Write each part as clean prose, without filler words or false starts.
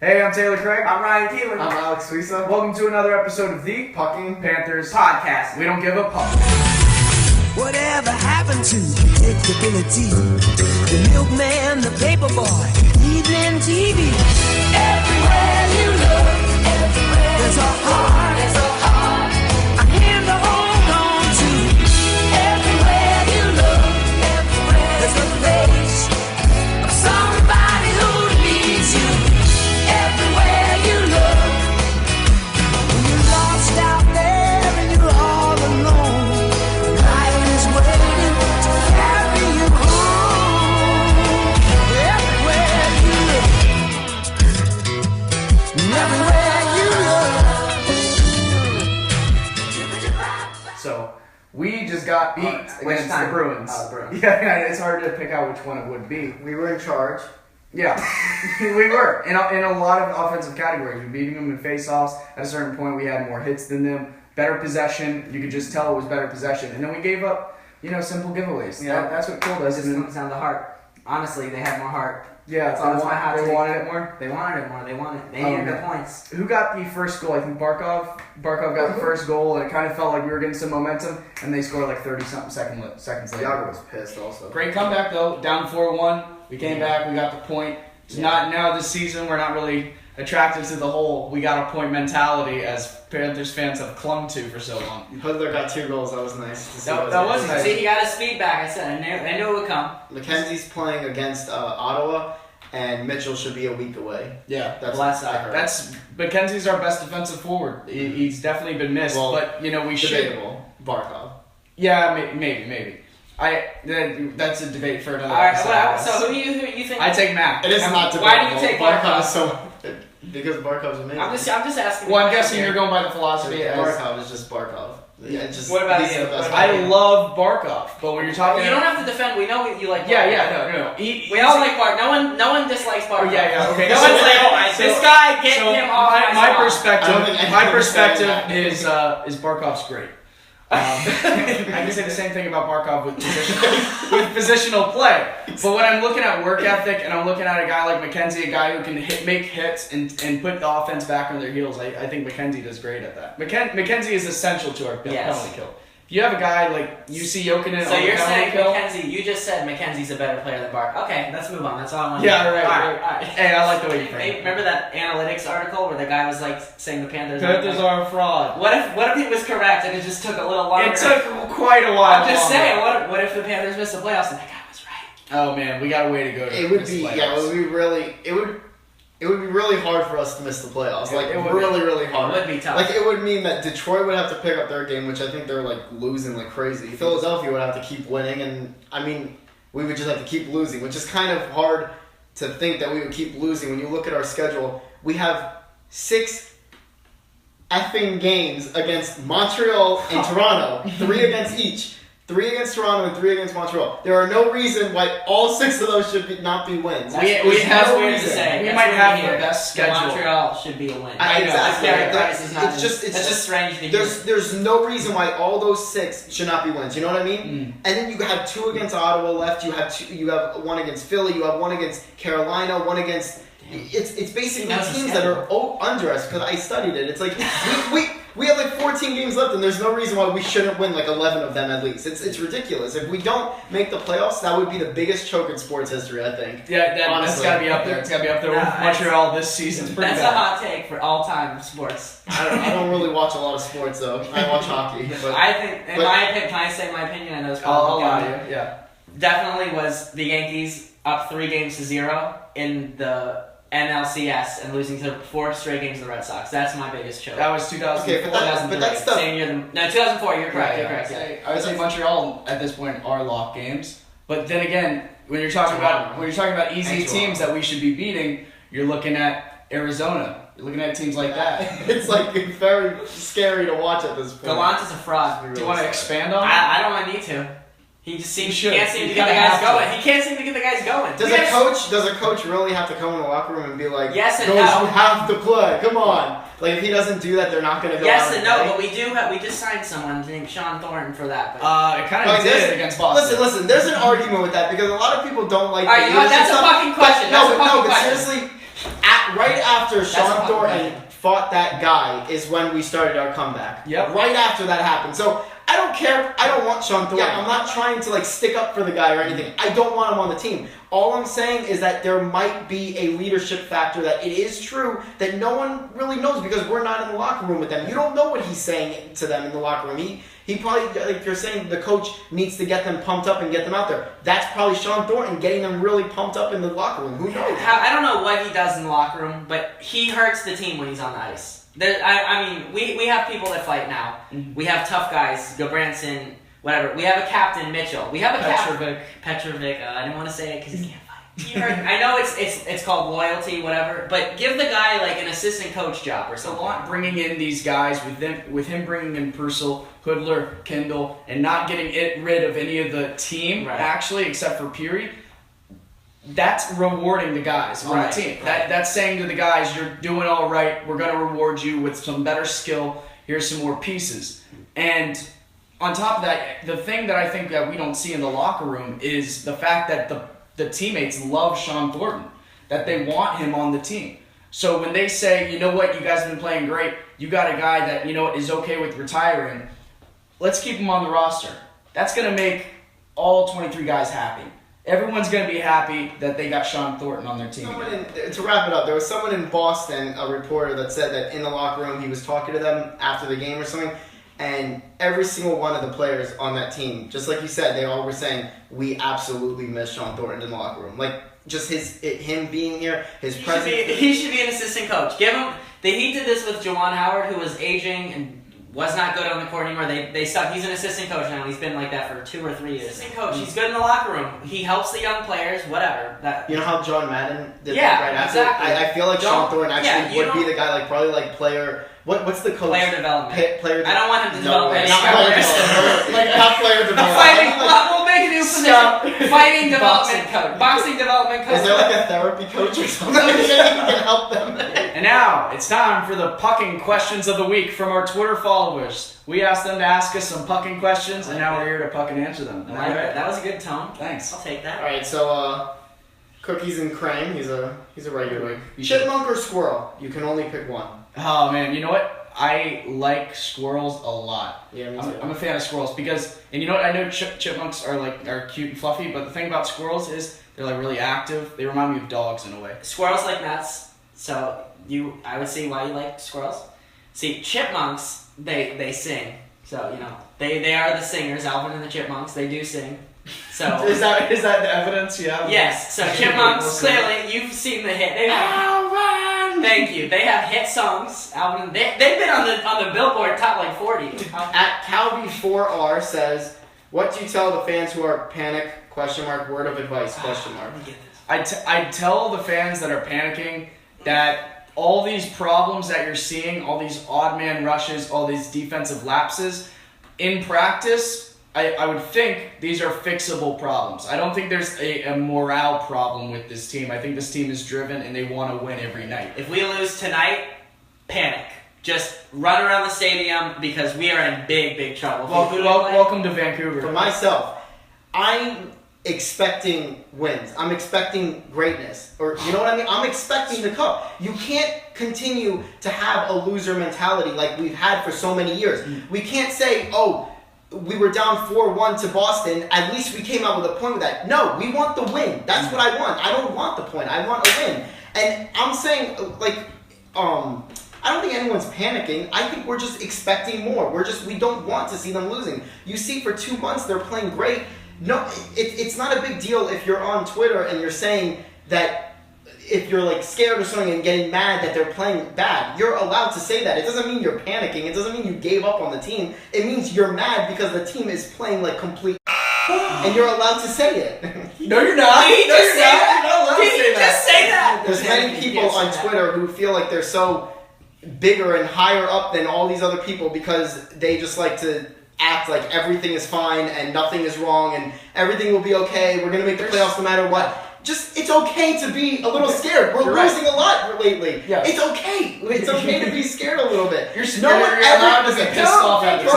Hey, I'm Taylor Craig. I'm Ryan Keelan. I'm Alex Suisa. Welcome to another episode of the Pucking Panthers Podcast. We don't give a puck. Whatever happened to predictability? The milkman, the paper boy, evening TV. Everywhere you look, there's a heart, a hand to hold on to. Everywhere you look, there's a face of somebody who needs you. Everywhere you look, when you're lost out there and you're all alone, life is waiting to carry you home. Everywhere you look, everywhere you look. So, we just got beat Which against time? the Bruins. Oh, the Bruins. Yeah, it's hard to pick out which one it would be. We were in charge. Yeah, we were. In a lot of offensive categories. We were beating them in face-offs. At a certain point, we had more hits than them. Better possession. You could just tell it was better possession. And then we gave up, simple giveaways. Yeah. That's what killed us. It just comes down to heart. Honestly, they had more heart. Yeah, That's my hot they take. wanted it more. They wanted it more. They needed the points. Who got the first goal? I think Barkov. Barkov got the first goal, and it kind of felt like we were getting some momentum, and they scored like 30-something seconds later. Yago was pissed also. Great comeback though, down 4-1. We came back, we got the point. It's not now this season, we're not really attracted to the whole we got a point mentality as Panthers fans have clung to for so long. Hudler got 2 goals. That was nice to see. That was nice. See, he got his speed back. I said, I knew it would come. Mackenzie's playing against Ottawa, and Mitchell should be a week away. Yeah. That's Bless I that. heard. That's Mackenzie's our best defensive forward. He's definitely been missed, Well, but we should. debatable. Barkov. Yeah, maybe. That's a debate for another All right. episode. Well, so who do you think? I take Mac. It is not debatable. Why do you take Barkov? Is so because Barkov's amazing. I'm just asking. Well, I'm guessing you're going by the philosophy as Barkov is just Barkov. Yeah, just What about he's you? the best What about player. I love Barkov, but when you're talking, You don't have to defend. We know you like. no. We all like Bart. No one dislikes Bart. Oh, yeah, okay. No So- one's like, so- this guy get So him off my lawn." perspective, I don't think my anyone's saying perspective that. is Barkov's great. I can say the same thing about Barkov with positional play. But when I'm looking at work ethic and I'm looking at a guy like Mackenzie, a guy who can make hits and put the offense back on their heels, I think Mackenzie does great at that. Mackenzie is essential to our penalty kill. If you have a guy like UC Jokinen So on the you're penalty saying kill, Mackenzie? You just said Mackenzie's a better player than Bart. Okay, let's move on. That's all I want. Yeah, to right. All right. Hey, I like the way you frame it. Remember that analytics article where the guy was like saying the Panthers are a fraud. What if he was correct and it just took a little longer? It took quite a while. I'm just longer. saying. What if the Panthers missed the playoffs and that guy was right? Oh man, we got a way to go. To It would this be playoffs. it would be really hard for us to miss the playoffs. Like It would really It hard. would be tough. Like it would mean that Detroit would have to pick up their game, which I think they're like losing like crazy. Philadelphia would have to keep winning, and I mean we would just have to keep losing, which is kind of hard to think that we would keep losing. When you look at our schedule, we have 6 effing games against Montreal and Toronto, 3 against each. 3 against Toronto and 3 against Montreal. There are no reason why all 6 of those should not be wins. That's we that's have- weird to say. we That's might weird have to the hear. best That schedule. Montreal should be a win. I- exactly. Carey That- Price is not. it's just that's just strange to hear. There's no reason why all those 6 should not be wins. You know what I mean? And then you have 2 against Ottawa left. You have 1 against Philly. You have 1 against Carolina. 1 against. It's basically That's teams the that are under us because I studied it. It's like we have like 14 games left, and there's no reason why we shouldn't win like 11 of them at least. It's ridiculous. If we don't make the playoffs, that would be the biggest choke in sports history, I think. Yeah, that's Honestly. got to be up there. It's got to be up there No, with that's- Montreal this season. It's pretty That's bad. a hot take for all time sports. I don't really watch a lot of sports though. I watch hockey, but I think, in but- my opinion, can I say my opinion? I know it's I'll probably allow you. Yeah. Definitely was the Yankees up 3-0 in the NLCS and losing to 4 straight games to the Red Sox. That's my biggest choke. That was 2004. Okay, but that's the- Same year. No, 2004. You're correct. Right, You're yeah. correct. Yeah. I would say Montreal at this point are lock games. But then again, when you're talking about easy And teams that we should be beating, you're looking at Arizona. You're looking at teams like that. it's like very scary to watch at this point. Gallant is a fraud. Do you want to expand on? I don't need to. He just seems You should. can't seem to You get the kinda guys have to. going. He can't seem to get the guys going. Does a coach really have to come in the locker room and be like, Yes and "Coach, no." you have to play. Come on." Like if he doesn't do that, they're not going to go. Yes out and play. no, but we just signed someone named Sean Thornton for that. But It kind of Like, did there's- against Boston. Listen. There's an argument with that because a lot of people don't like. all right, you know what? That's a fucking question. No, That's a fucking but question. seriously, Right after Sean what- Thornton fought that guy is when we started our comeback. Yep. Right after that happened. So I don't care. I don't want Sean Thornton. I'm not trying to stick up for the guy or anything. I don't want him on the team. All I'm saying is that there might be a leadership factor that it is true that no one really knows because we're not in the locker room with them. You don't know what he's saying to them in the locker room. He probably, like you're saying, the coach needs to get them pumped up and get them out there. That's probably Sean Thornton getting them really pumped up in the locker room. Who knows? I don't know what he does in the locker room, but he hurts the team when he's on the ice. We have people that fight now. Mm-hmm. We have tough guys, Gobranson, whatever. We have a captain, Mitchell. We have a Petrovic. Petrovic. I didn't want to say it because he can't fight. I know it's called loyalty, whatever, but give the guy an assistant coach job or It's a something. lot bringing in these guys with him bringing in Purcell, Hoodler, Kindle, and not getting rid of any of the team actually except for Peary. That's rewarding the guys on the team. That's saying to the guys, you're doing all right. We're going to reward you with some better skill. Here's some more pieces. And on top of that, the thing that I think that we don't see in the locker room is the fact that the teammates love Sean Thornton, that they want him on the team. So when they say, you know what, you guys have been playing great, you got a guy that, is okay with retiring, let's keep him on the roster. That's going to make all 23 guys happy. Everyone's going to be happy that they got Sean Thornton on their team. To wrap it up, there was someone in Boston, a reporter, that said that in the locker room he was talking to them after the game or something, and every single one of the players on that team, just like you said, they all were saying, we absolutely miss Sean Thornton in the locker room. Just him being here, his presence. He should be an assistant coach. Give him. He did this with Juwan Howard, who was aging and was not good on the court anymore. They stuck. He's an assistant coach now. He's been like that for 2 or 3 years. Assistant coach. He's good in the locker room. He helps the young players. Whatever. You know how John Madden did Yeah, that right after? exactly. I feel like Sean Thornton actually would be the guy, probably player. What's the coach? Player development. Player. I don't want him to develop any not player development. Not player development. We'll make a new position. Fighting development coach. Boxing development coach. Is there a therapy coach or something that can help them? And now, it's time for the pucking questions of the week from our Twitter followers. We asked them to ask us some pucking questions, and now we're here to puck and answer them. That was a good tone. Thanks. I'll take that. All right, so Cookies and Crane, he's a regular. Chipmunk or squirrel? You can only pick one. Oh man, you know what? I like squirrels a lot. Yeah, me too. I'm a fan of squirrels because, and you know what? I know chipmunks are cute and fluffy, but the thing about squirrels is they're really active. They remind me of dogs in a way. Squirrels like nuts, so I would see why you like squirrels. See, chipmunks, they sing, so they are the singers. Alvin and the Chipmunks, they do sing. So Is that the evidence you have? yes, so Chipmunks, clearly you've seen the hit. Alvin! Thank you. They have hit songs. Alvin, they've been on the Billboard top 40. At Calvi4R says, what do you tell the fans who are panic? ? Word of advice? ? I tell the fans that are panicking that all these problems that you're seeing, all these odd man rushes, all these defensive lapses, in practice, I would think these are fixable problems. I don't think there's a morale problem with this team. I think this team is driven and they want to win every night. If we lose tonight, panic. Just run around the stadium because we are in big trouble. Welcome to Vancouver. For myself, I'm expecting wins. I'm expecting greatness. Or, you know what I mean? I'm expecting the cup. You can't continue to have a loser mentality like we've had for so many years. We can't say, we were down 4-1 to Boston. At least we came out with a point with that. No, we want the win. That's what I want. I don't want the point. I want a win. And I'm saying, I don't think anyone's panicking. I think we're just expecting more. We don't want to see them losing. You see, for 2 months they're playing great. No, it's not a big deal if you're on Twitter and you're saying that if you're scared or something and getting mad that they're playing bad. You're allowed to say that. It doesn't mean you're panicking. It doesn't mean you gave up on the team. It means you're mad because the team is playing complete and you're allowed to say it. No, you're not. Did he just say that? Did Did he just say that? There's many people on Twitter who feel like they're so bigger and higher up than all these other people because they just like to act like everything is fine and nothing is wrong and everything will be okay. We're going to make the playoffs no matter what. It's okay to be a little scared. We're losing a lot lately. Yeah. It's okay. It's okay to be scared a little bit. You're allowed to be pissed off at this.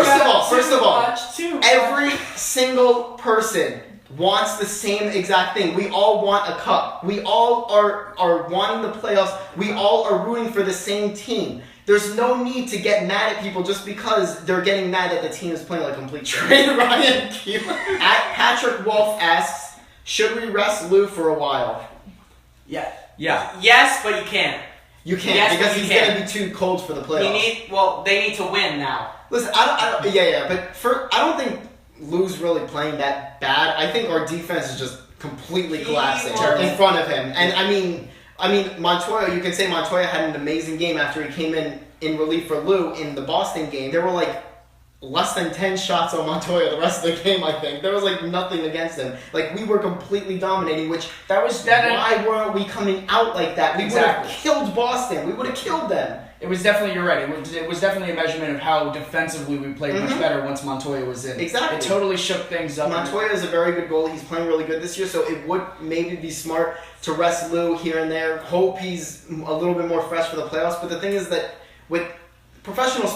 First of all, every single person wants the same exact thing. We all want a cup. We all are wanting the playoffs. We all are rooting for the same team. There's no need to get mad at people just because they're getting mad that the team is playing like complete train. Ryan at Patrick Wolf asks, should we rest Lou for a while? Yeah. Yeah. Yes, but you can't. You can't Yes, because but you he's can. going to be too cold for the playoffs. They need to win now. Listen, but I don't think Lou's really playing that bad. I think our defense is just completely collapsing in front of him. And I mean Montoya. You can say Montoya had an amazing game after he came in relief for Lou in the Boston game. There were like less than 10 shots on Montoya the rest of the game. I think there was like nothing against him. Like we were completely dominating. Which why weren't we coming out like that? We would have killed Boston. We would have killed them. It was definitely, you're right, it was definitely a measurement of how defensively we played much better once Montoya was in. Exactly. It totally shook things up. Montoya is a very good goalie. He's playing really good this year, so it would maybe be smart to rest Lou here and there. Hope he's a little bit more fresh for the playoffs. But the thing is that with professional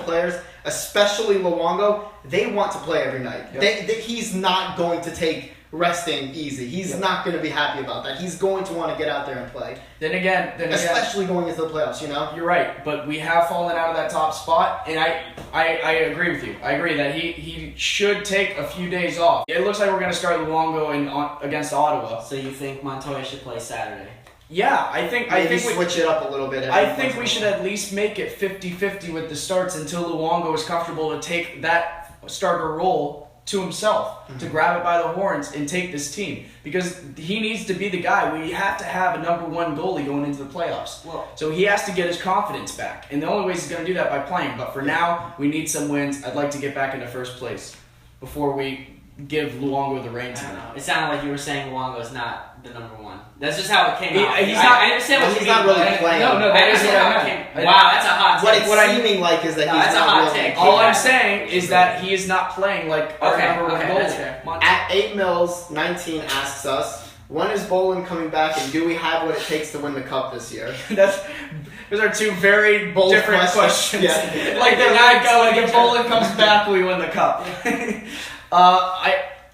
players, especially Luongo, they want to play every night. Yep. He's not going to take resting easy. He's not going to be happy about that. He's going to want to get out there and play. Then again, especially going into the playoffs, you know? You're right, but we have fallen out of that top spot, and I agree with you. I agree that he should take a few days off. It looks like we're going to start Luongo against Ottawa. So you think Montoya should play Saturday? Yeah, I think we switch it up a little bit. I think we should at least make it 50-50 with the starts until Luongo is comfortable to take that starter role to himself, to grab it by the horns and take this team, because he needs to be the guy. We have to have a number one goalie going into the playoffs. So he has to get his confidence back, and the only way he's going to do that by playing. But for now, we need some wins. I'd like to get back into first place before we give Luongo the reins. I don't know. It sounded like you were saying Luongo is not the number one. That's just how it came out. I understand what you mean. He's not really playing. No, that is what I meant. Wow, that's a hot take. What it's seeming like is that he's that's a not hot really. take. All I'm saying is that he is not playing like our number one goalie. That's fair. At 8Mills19 asks us, when is Bolin coming back, and do we have what it takes to win the cup this year? Those are two very different questions. Yeah. Like they're not going. If Bolin comes back, we win the cup.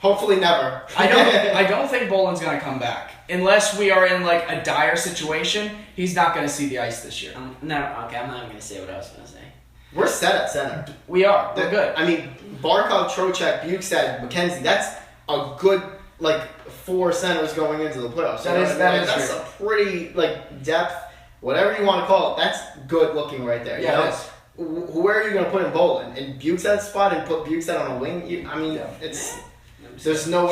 Hopefully never. I don't think Bolin's gonna come back unless we are in like a dire situation. He's not gonna see the ice this year. I'm not even gonna say what I was gonna say. We're set at center. We are. We're good. I mean, Barkov, Trocheck, Bukestad, McKenzie. That's a good like 4 centers going into the playoffs. That's a pretty like depth, whatever you want to call it. That's good looking right there. Yeah, you know? Where are you going to put in Bolin? In Bukestad's spot and put Bukestad on a wing? There's no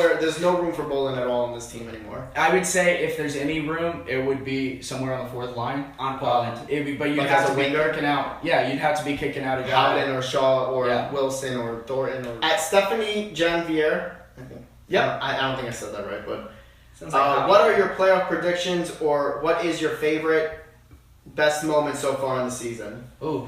room for Bolin at all on this team anymore. I would say if there's any room, it would be somewhere on the fourth line. On Poland. But you'd Like have as to a be winger? kicking out. Yeah, you'd have to be kicking out a guy. Howden or Shaw or Yeah. Wilson or Thornton. At Stephanie Janvier, I think. Yep. I don't think I said that right, but Sounds like what are your playoff predictions, or what is your favorite best moment so far in the season? Ooh.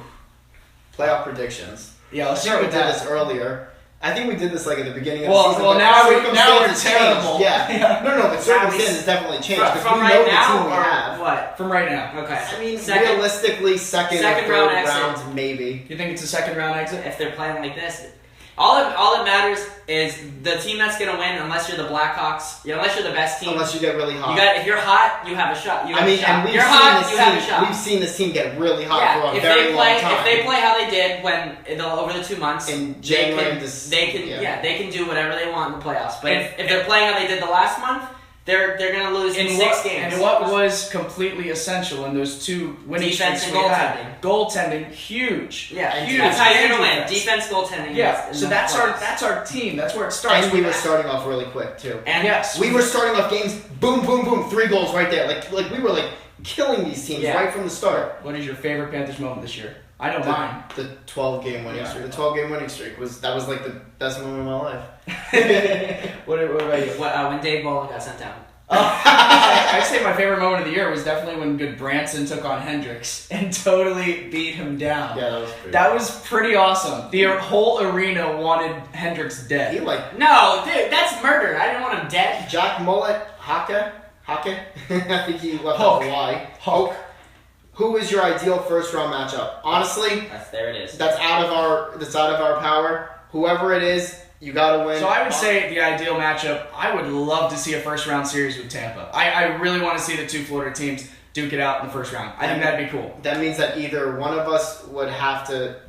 Playoff predictions. Yeah, let's I think start we with did that. this earlier. I think we did this like at the beginning of Well, the season. well, but now we're circumstances terrible. changed. Yeah. No, but circumstances definitely changed. From because we right know now, the team we or have. what? From right now. Okay. I mean, Second- realistically, second or second third round exit. round, maybe. You think it's a second round exit? If they're playing like this, all that matters is the team that's gonna win. Unless you're the Blackhawks, unless you're the best team. Unless you get really hot. If you're hot, you have a shot. You have a shot. and we've you're seen hot, this you team. have a shot. We've seen this team get really hot Yeah, for a very long time. if they play how they did over the 2 months, In January, they can do whatever they want in the playoffs. But if they're playing how they did the last month, they're gonna lose in 6 games. And what was completely essential in those 2 winning Defense streaks and we had? Goaltending, huge. Yeah, And huge. that's how you're gonna win. Defense. Defense, goaltending. Yeah, in so the that's playoffs. our team. That's where it starts. And we were starting off really quick too. And yes, We were starting off games, boom, boom, boom, 3 goals right there. Like we were like killing these teams Yeah. right from the start. What is your favorite Panthers moment this year? I know mine. The 12-game winning streak. The 12-game winning streak was like the best moment of my life. What about you? when Dave Bolin got sent down. I'd say my favorite moment of the year was definitely when Goodbranson took on Hendricks and totally beat him down. Yeah, That was pretty awesome. The whole arena wanted Hendricks dead. He like No, dude, that's murder. I didn't want him dead. Jack Mullet, Hake. I think he left Hulk. off Y. Hulk. Who is your ideal first-round matchup? Honestly, There it is. that's out of our power. Whoever it is, You gotta win. So I would say the ideal matchup, I would love to see a first round series with Tampa. I really want to see the two Florida teams duke it out in the first round. I think that'd be cool. That means that either one of us would have to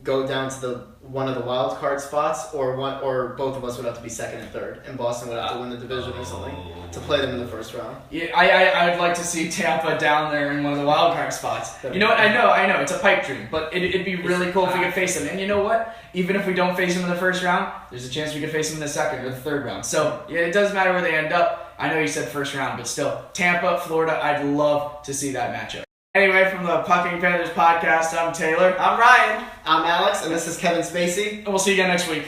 go down to one of the wild card spots, or both of us would have to be second and third, and Boston would have to win the division or something to play them in the first round. Yeah, I would like to see Tampa down there in one of the wild card spots. You know what? I know, it's a pipe dream, but it'd be really cool if we could face them. And you know what? Even if we don't face them in the first round, there's a chance we could face them in the second or the third round. So yeah, it doesn't matter where they end up. I know you said first round, but still, Tampa, Florida, I'd love to see that matchup. Anyway, from the Pucking Panthers podcast, I'm Taylor. I'm Ryan. I'm Alex, and this is Kevin Spacey. And we'll see you again next week.